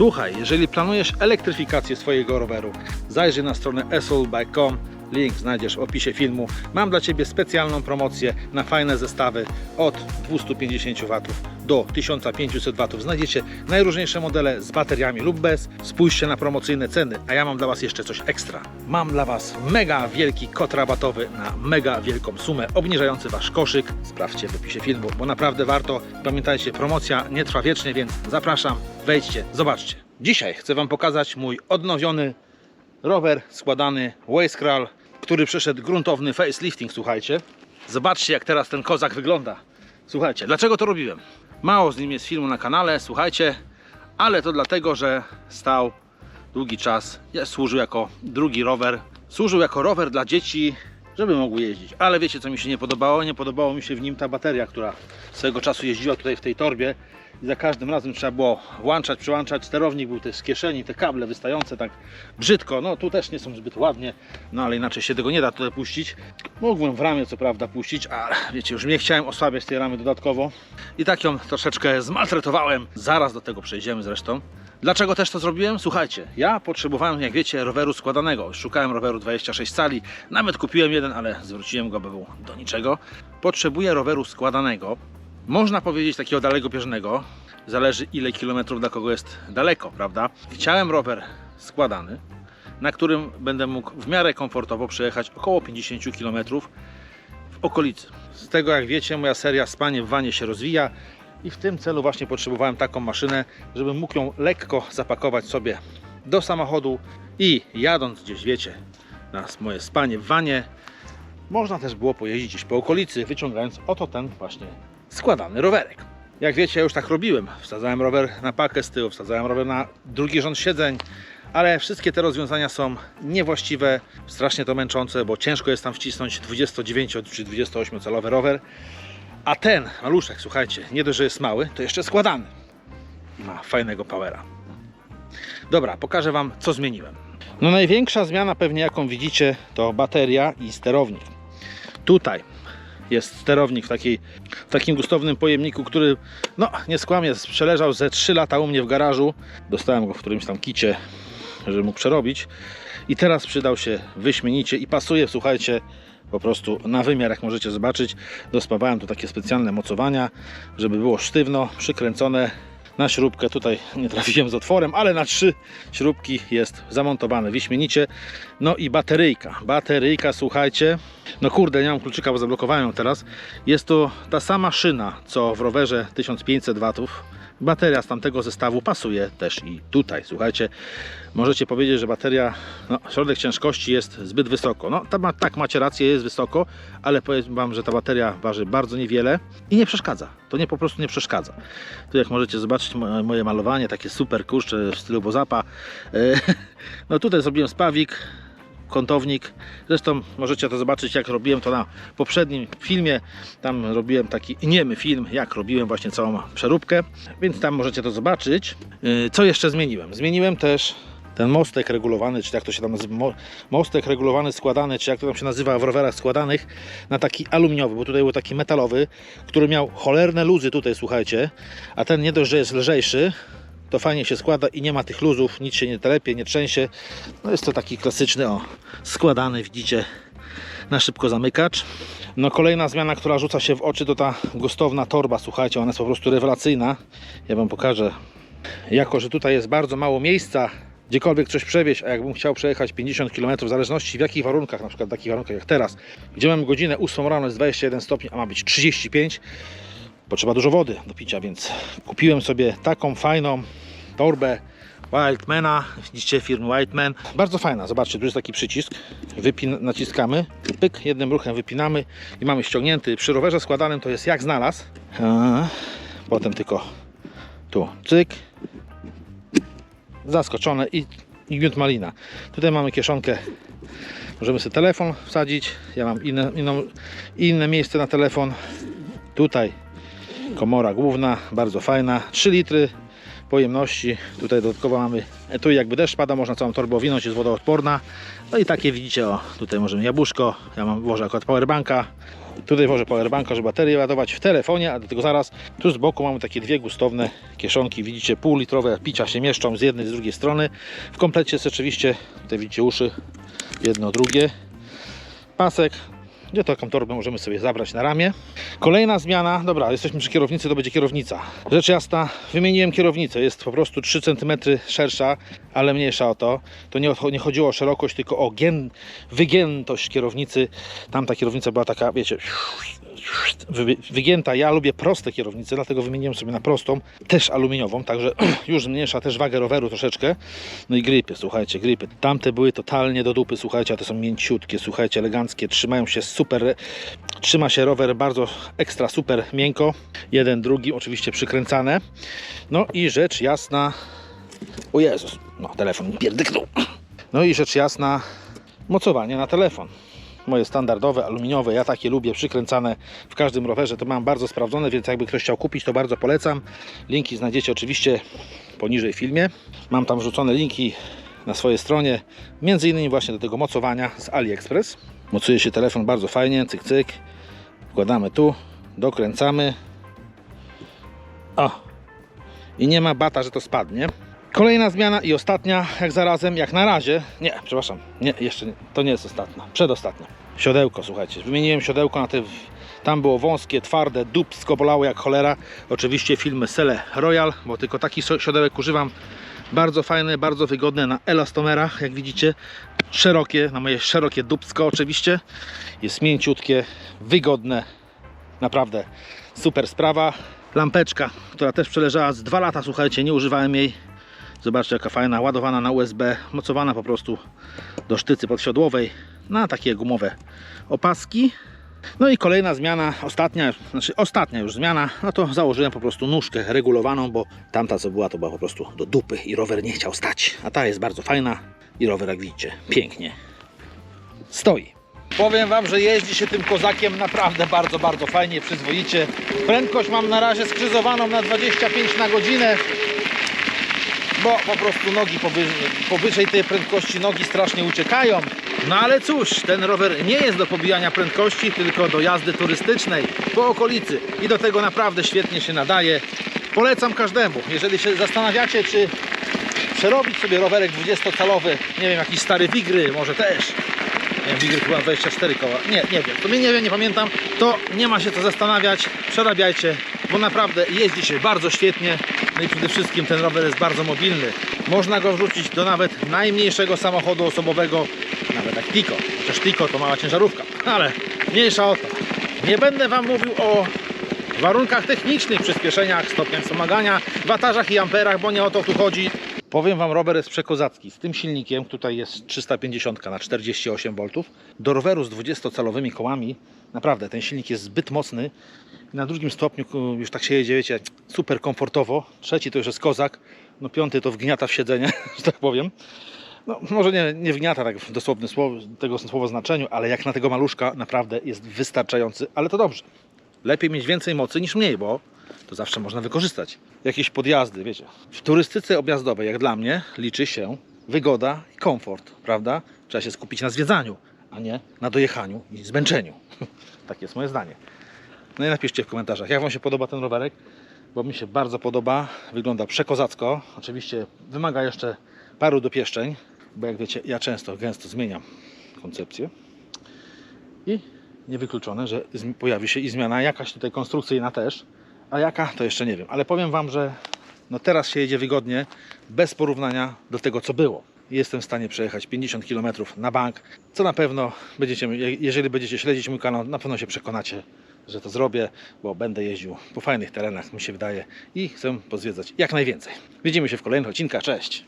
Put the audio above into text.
Słuchaj, jeżeli planujesz elektryfikację swojego roweru, zajrzyj na stronę esolbike.com. Link znajdziesz w opisie filmu. Mam dla Ciebie specjalną promocję na fajne zestawy od 250 W do 1500 W. Znajdziecie najróżniejsze modele z bateriami lub bez. Spójrzcie na promocyjne ceny, a ja mam dla Was jeszcze coś ekstra. Mam dla Was mega wielki kod rabatowy na mega wielką sumę, obniżający Wasz koszyk. Sprawdźcie w opisie filmu, bo naprawdę warto. Pamiętajcie, promocja nie trwa wiecznie, więc zapraszam, wejdźcie, zobaczcie. Dzisiaj chcę Wam pokazać mój odnowiony rower składany Wayskral, który przeszedł gruntowny facelifting, słuchajcie. Zobaczcie, jak teraz ten kozak wygląda. Słuchajcie, dlaczego to robiłem? Mało z nim jest filmu na kanale, słuchajcie, ale to dlatego, że stał długi czas, służył jako drugi rower. Służył jako rower dla dzieci, żeby mogły jeździć. Ale wiecie, co mi się nie podobało? Nie podobało mi się w nim ta bateria, która swego czasu jeździła tutaj w tej torbie. I za każdym razem trzeba było włączać, przyłączać. Sterownik był też z kieszeni, te kable wystające tak brzydko. No tu też nie są zbyt ładnie, no ale inaczej się tego nie da tutaj puścić. Mógłbym w ramię co prawda puścić, ale wiecie, już nie chciałem osłabiać tej ramy dodatkowo. I tak ją troszeczkę zmaltretowałem. Zaraz do tego przejdziemy zresztą. Dlaczego też to zrobiłem? Słuchajcie, ja potrzebowałem, jak wiecie, roweru składanego. Szukałem roweru 26 cali, nawet kupiłem jeden, ale zwróciłem go, bo był do niczego. Potrzebuję roweru składanego. Można powiedzieć takiego dalekobieżnego, zależy ile kilometrów dla kogo jest daleko, prawda? Chciałem rower składany, na którym będę mógł w miarę komfortowo przejechać około 50 km w okolicy. Z tego, jak wiecie, moja seria Spanie w wanie się rozwija i w tym celu właśnie potrzebowałem taką maszynę, żebym mógł ją lekko zapakować sobie do samochodu i jadąc gdzieś, wiecie, na moje spanie w wanie, można też było pojeździć gdzieś po okolicy, wyciągając oto ten właśnie składany rowerek. Jak wiecie, ja już tak robiłem. Wsadzałem rower na pakę z tyłu, wsadzałem rower na drugi rząd siedzeń, ale wszystkie te rozwiązania są niewłaściwe, strasznie to męczące, bo ciężko jest tam wcisnąć 29 czy 28 calowy rower. A ten maluszek, słuchajcie, nie dość, że jest mały, to jeszcze składany. I ma fajnego powera. Dobra, pokażę Wam, co zmieniłem. No największa zmiana pewnie, jaką widzicie, to bateria i sterownik. Tutaj jest sterownik w takim gustownym pojemniku, który, no nie skłamię, przeleżał ze 3 lata u mnie w garażu. Dostałem go w którymś tam kicie, żeby mógł przerobić. I teraz przydał się wyśmienicie i pasuje, słuchajcie, po prostu na wymiar, jak możecie zobaczyć. Dospawałem tu takie specjalne mocowania, żeby było sztywno, przykręcone na śrubkę. Tutaj nie trafiłem z otworem, ale na 3 śrubki jest zamontowane wyśmienicie. No i bateryjka, słuchajcie, no kurde, nie mam kluczyka, bo zablokowałem ją teraz. Jest to ta sama szyna, co w rowerze 1500 W. Bateria z tamtego zestawu pasuje też i tutaj, słuchajcie. Możecie powiedzieć, że bateria, no, środek ciężkości jest zbyt wysoko. No tak, macie rację, jest wysoko, ale powiem Wam, że ta bateria waży bardzo niewiele i nie przeszkadza. To po prostu nie przeszkadza. Tu jak możecie zobaczyć moje malowanie, takie super kurcze w stylu Bozapa. No tutaj zrobiłem spawik, kątownik. Zresztą możecie to zobaczyć, jak robiłem to na poprzednim filmie. Tam robiłem taki niemy film, jak robiłem właśnie całą przeróbkę, więc tam możecie to zobaczyć. Co jeszcze zmieniłem? Zmieniłem też ten mostek regulowany, czy jak to się tam nazywa, mostek regulowany, składany, czy jak to tam się nazywa w rowerach składanych, na taki aluminiowy, bo tutaj był taki metalowy, który miał cholerne luzy tutaj, słuchajcie, a ten nie dość, że jest lżejszy, to fajnie się składa i nie ma tych luzów, nic się nie telepie, nie trzęsie. No jest to taki klasyczny, składany, widzicie, na szybko zamykacz. No kolejna zmiana, która rzuca się w oczy, to ta gustowna torba, słuchajcie, ona jest po prostu rewelacyjna. Ja Wam pokażę, jako że tutaj jest bardzo mało miejsca, gdziekolwiek coś przewieźć, a jakbym chciał przejechać 50 km, w zależności w jakich warunkach, na przykład w takich warunkach jak teraz, gdzie mam godzinę 8 rano, jest 21 stopni, a ma być 35, potrzeba dużo wody do picia, więc kupiłem sobie taką fajną torbę Wildmana, widzicie, firmy Wildman. Bardzo fajna, zobaczcie, tu jest taki przycisk, naciskamy, pyk, jednym ruchem wypinamy i mamy ściągnięty. Przy rowerze składanym to jest jak znalazł. Potem tylko tu, cyk, zaskoczone i gniót malina. Tutaj mamy kieszonkę, możemy sobie telefon wsadzić, ja mam inne miejsce na telefon. Tutaj komora główna, bardzo fajna, 3 litry pojemności. Tutaj dodatkowo mamy etui, jakby deszcz pada, można całą torbę owinąć, jest wodoodporna. No i takie widzicie, tutaj możemy jabłuszko, ja włożę akurat powerbanka. Tutaj włożę powerbanka, żeby baterię ładować w telefonie, a do tego zaraz tu z boku mamy takie dwie gustowne kieszonki. Widzicie, półlitrowe picia się mieszczą z jednej i z drugiej strony. W komplecie jest oczywiście, tutaj widzicie uszy, jedno, drugie. Pasek, gdzie taką torbę możemy sobie zabrać na ramię. Kolejna zmiana, dobra, jesteśmy przy kierownicy, to będzie kierownica. Rzecz jasna, wymieniłem kierownicę, jest po prostu 3 cm szersza, ale mniejsza o to. To nie chodziło o szerokość, tylko o wygiętość kierownicy. Tamta kierownica była taka, wiecie, wygięta. Ja lubię proste kierownice, dlatego wymieniłem sobie na prostą, też aluminiową, także już zmniejsza też wagę roweru troszeczkę. No i gripy, słuchajcie, gripy. Tamte były totalnie do dupy, słuchajcie, a te są mięciutkie, słuchajcie, eleganckie, trzymają się super, trzyma się rower bardzo ekstra, super miękko. Jeden, drugi, oczywiście przykręcane. No i rzecz jasna, o Jezus, no telefon mi pierdyknął. No i rzecz jasna, mocowanie na telefon. Moje standardowe, aluminiowe, ja takie lubię, przykręcane w każdym rowerze, to mam bardzo sprawdzone, więc jakby ktoś chciał kupić, to bardzo polecam. Linki znajdziecie oczywiście poniżej w filmie. Mam tam wrzucone linki na swojej stronie, między innymi właśnie do tego mocowania z AliExpress. Mocuje się telefon bardzo fajnie, cyk cyk, wkładamy tu, dokręcamy. O! I nie ma bata, że to spadnie. Kolejna zmiana i ostatnia, jak zarazem, jak na razie, nie, przepraszam, nie, jeszcze nie, to nie jest ostatnia, przedostatnia. Siodełko, słuchajcie, wymieniłem siodełko na te, tam było wąskie, twarde, dupsko bolało jak cholera. Oczywiście firmy Selle Royal, bo tylko taki siodełek używam. Bardzo fajne, bardzo wygodne na elastomerach, jak widzicie, szerokie, na moje szerokie dupsko oczywiście. Jest mięciutkie, wygodne, naprawdę super sprawa. Lampeczka, która też przeleżała z 2 lata, słuchajcie, nie używałem jej. Zobaczcie jaka fajna, ładowana na USB, mocowana po prostu do sztycy podsiodłowej na takie gumowe opaski. No i kolejna zmiana, ostatnia już zmiana, no to założyłem po prostu nóżkę regulowaną, bo tamta co była, to była po prostu do dupy i rower nie chciał stać. A ta jest bardzo fajna i rower, jak widzicie, pięknie stoi. Powiem wam, że jeździ się tym kozakiem naprawdę bardzo, bardzo fajnie, przyzwoicie. Prędkość mam na razie skrzyżowaną na 25 na godzinę. Bo po prostu nogi powyżej tej prędkości nogi strasznie uciekają. No ale cóż, ten rower nie jest do pobijania prędkości, tylko do jazdy turystycznej po okolicy i do tego naprawdę świetnie się nadaje. Polecam każdemu, jeżeli się zastanawiacie, czy przerobić sobie rowerek 20-calowy, nie wiem, jakiś stary Wigry, może też. Nie, Wigry chyba 24 koła, nie wiem, to mnie nie wiem, nie pamiętam, to nie ma się co zastanawiać, przerabiajcie, bo naprawdę jeździ się bardzo świetnie. No i przede wszystkim ten rower jest bardzo mobilny. Można go wrzucić do nawet najmniejszego samochodu osobowego, nawet jak Tico. Chociaż Tico to mała ciężarówka, ale mniejsza o to. Nie będę wam mówił o warunkach technicznych, przyspieszeniach, stopniach wspomagania, watażach i amperach, bo nie o to tu chodzi. Powiem wam, rower jest przekozacki. Z tym silnikiem, tutaj jest 350 na 48 V, do roweru z 20-calowymi kołami, naprawdę ten silnik jest zbyt mocny. Na drugim stopniu już tak się jedzie, wiecie, super komfortowo. Trzeci to już jest kozak, no 5 to wgniata w siedzenie, że tak powiem. No może nie wgniata tak w dosłownym tego słowa znaczeniu, ale jak na tego maluszka naprawdę jest wystarczający, ale to dobrze. Lepiej mieć więcej mocy niż mniej, bo to zawsze można wykorzystać. Jakieś podjazdy, wiecie. W turystyce objazdowej, jak dla mnie, liczy się wygoda i komfort, prawda? Trzeba się skupić na zwiedzaniu, a nie na dojechaniu i zmęczeniu. Takie jest moje zdanie. No i napiszcie w komentarzach, jak wam się podoba ten rowerek, bo mi się bardzo podoba, wygląda przekozacko. Oczywiście wymaga jeszcze paru dopieszczeń, bo jak wiecie, ja gęsto zmieniam koncepcję i niewykluczone, że pojawi się i zmiana jakaś tutaj konstrukcyjna też, a jaka to jeszcze nie wiem, ale powiem wam, że no teraz się jedzie wygodnie, bez porównania do tego co było. Jestem w stanie przejechać 50 km na bank, co na pewno jeżeli będziecie śledzić mój kanał, na pewno się przekonacie, że to zrobię, bo będę jeździł po fajnych terenach, mi się wydaje, i chcę pozwiedzać jak najwięcej. Widzimy się w kolejnych odcinkach, cześć!